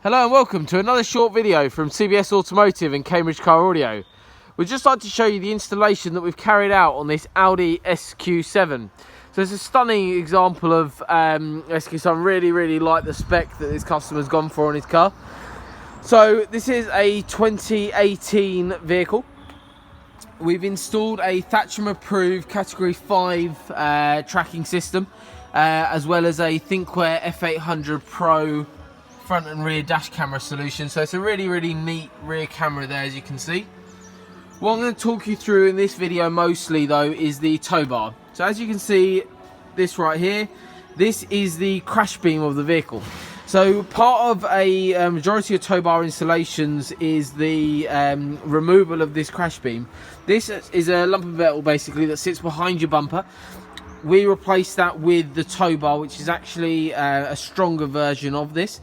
Hello and welcome to another short video from CBS Automotive and Cambridge Car Audio. We'd just like to show you the installation that we've carried out on this Audi SQ7. So it's a stunning example of SQ7. Really like the spec that this customer's gone for on his car. So this is a 2018 vehicle. We've installed a Detachable approved Category 5 tracking system, as well as a Thinkware F800 Pro front and rear dash camera solution. So it's a really neat rear camera there, as you can see. What I'm going to talk you through in this video mostly though is the tow bar. So as you can see, this right here, this is the crash beam of the vehicle. So part of a majority of tow bar installations is the removal of this crash beam. This is a lump of metal basically that sits behind your bumper. We replace that with the tow bar, which is actually a stronger version of this.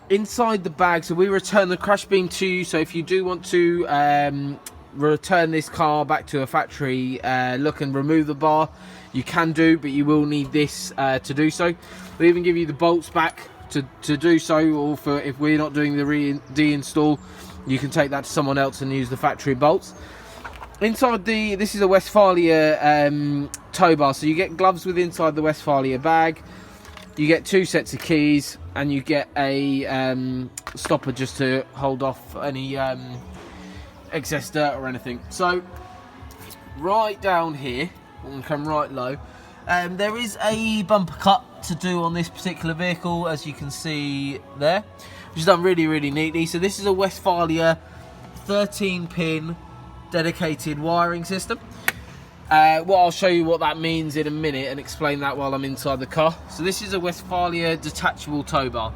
Inside the bag, so we return the crash beam to you. So if you do want to return this car back to a factory look and remove the bar, you can do, but you will need this to do so. We even give you the bolts back to do so, or for if we're not doing the de-install, you can take that to someone else and use the factory bolts. Inside this is a Westphalia tow bar, so you get gloves with inside the Westphalia bag, you get 2 sets of keys, and you get a stopper just to hold off any excess dirt or anything. So right down here, I'm going to come right low, there is a bumper cut to do on this particular vehicle, as you can see there, which is done really neatly. So this is a Westphalia 13-pin dedicated wiring system. Well, I'll show you what that means in a minute and explain that while I'm inside the car. So this is a Westphalia detachable tow bar.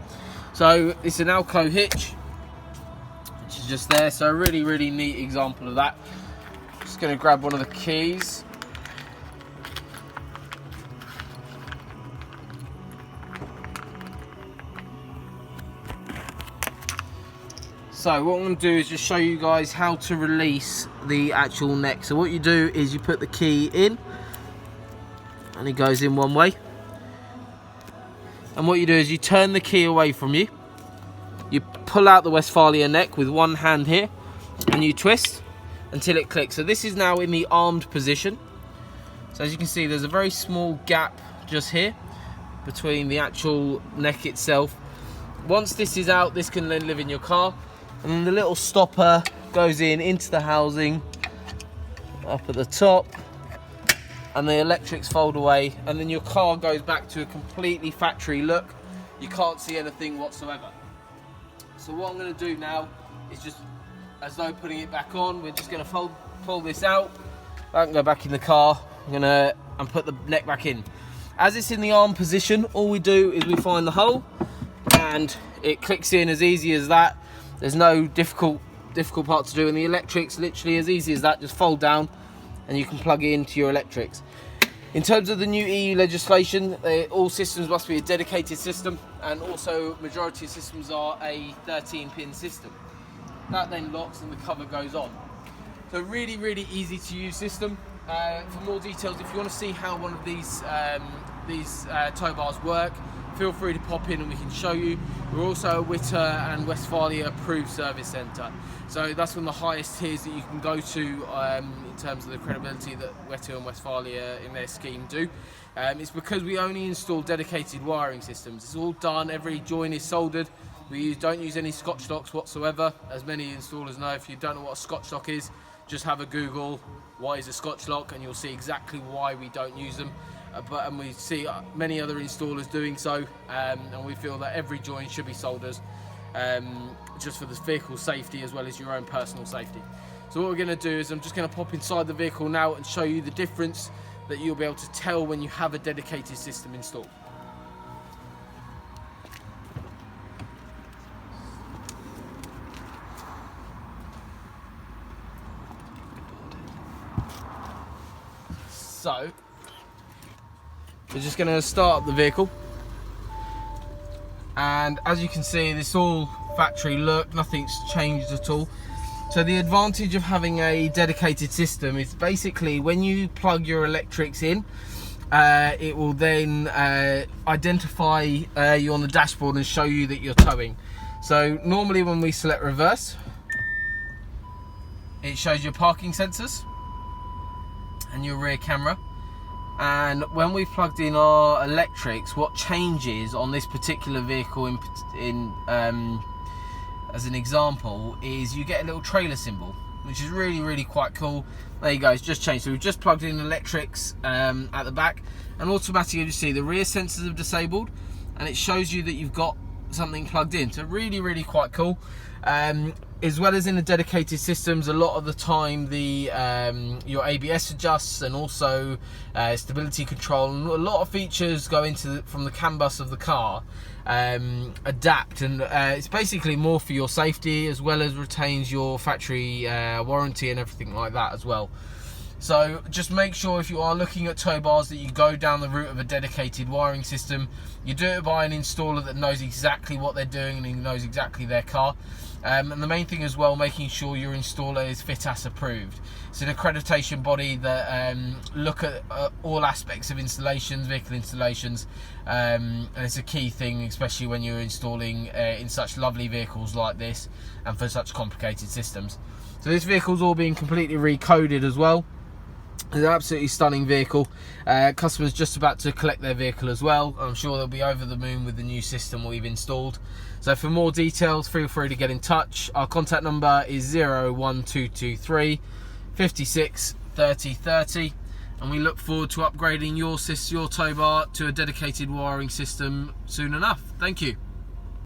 So it's an Alco hitch, which is just there. So a really neat example of that. Just going to grab one of the keys. So what I'm going to do is just show you guys how to release the actual neck. So what you do is you put the key in, and it goes in one way. And what you do is you turn the key away from you. You pull out the Westphalia neck with one hand here, and you twist until it clicks. So this is now in the armed position. So as you can see, there's a very small gap just here between the actual neck itself. Once this is out, this can then live in your car. And then the little stopper goes into the housing up at the top, and the electrics fold away, and then your car goes back to a completely factory look. You can't see anything whatsoever. So what I'm going to do now is, just as though putting it back on, we're just going to pull this out. I can go back in the car. And put the neck back in. As it's in the arm position, all we do is we find the hole, and it clicks in as easy as that. There's no difficult part to do, and the electrics literally as easy as that. Just fold down and you can plug it into your electrics. In terms of the new EU legislation, all systems must be a dedicated system, and also majority of systems are a 13-pin system. That then locks and the cover goes on. So really easy to use system. For more details, if you want to see how one of these tow bars work, feel free to pop in and we can show you. We're also a Witter and Westphalia approved service centre. So that's one of the highest tiers that you can go to in terms of the credibility that Witter and Westphalia in their scheme do. It's because we only install dedicated wiring systems. It's all done, every join is soldered. We don't use any Scotch locks whatsoever. As many installers know, if you don't know what a Scotch lock is, just have a Google, what is a Scotch lock, and you'll see exactly why we don't use them. And we see many other installers doing so, and we feel that every joint should be soldered, just for the vehicle's safety as well as your own personal safety. So what we're going to do is I'm just going to pop inside the vehicle now and show you the difference that you'll be able to tell when you have a dedicated system installed. So we're just going to start up the vehicle, and as you can see, this all factory look, nothing's changed at all. So the advantage of having a dedicated system is basically when you plug your electrics in, it will then identify you on the dashboard and show you that you're towing. So normally when we select reverse, it shows your parking sensors and your rear camera. And when we've plugged in our electrics, what changes on this particular vehicle as an example is you get a little trailer symbol, which is really quite cool. There you go, it's just changed. So we've just plugged in electrics at the back, and automatically you see the rear sensors have disabled, and it shows you that you've got something plugged in. So really quite cool. As well as in the dedicated systems, a lot of the time your ABS adjusts, and also stability control, and a lot of features go into from the CAN bus of the car adapt, and it's basically more for your safety, as well as retains your factory warranty and everything like that as well. So just make sure, if you are looking at tow bars, that you go down the route of a dedicated wiring system. You do it by an installer that knows exactly what they're doing and he knows exactly their car. And the main thing as well, making sure your installer is FITAS approved. It's an accreditation body that look at all aspects of installations, vehicle installations, and it's a key thing, especially when you're installing in such lovely vehicles like this and for such complicated systems. So this vehicle's all being completely recoded as well. It's an absolutely stunning vehicle. Customers just about to collect their vehicle as well. I'm sure they'll be over the moon with the new system we've installed. So for more details, feel free to get in touch. Our contact number is 01223 56 30 30, and we look forward to upgrading your tow bar to a dedicated wiring system soon enough. Thank you.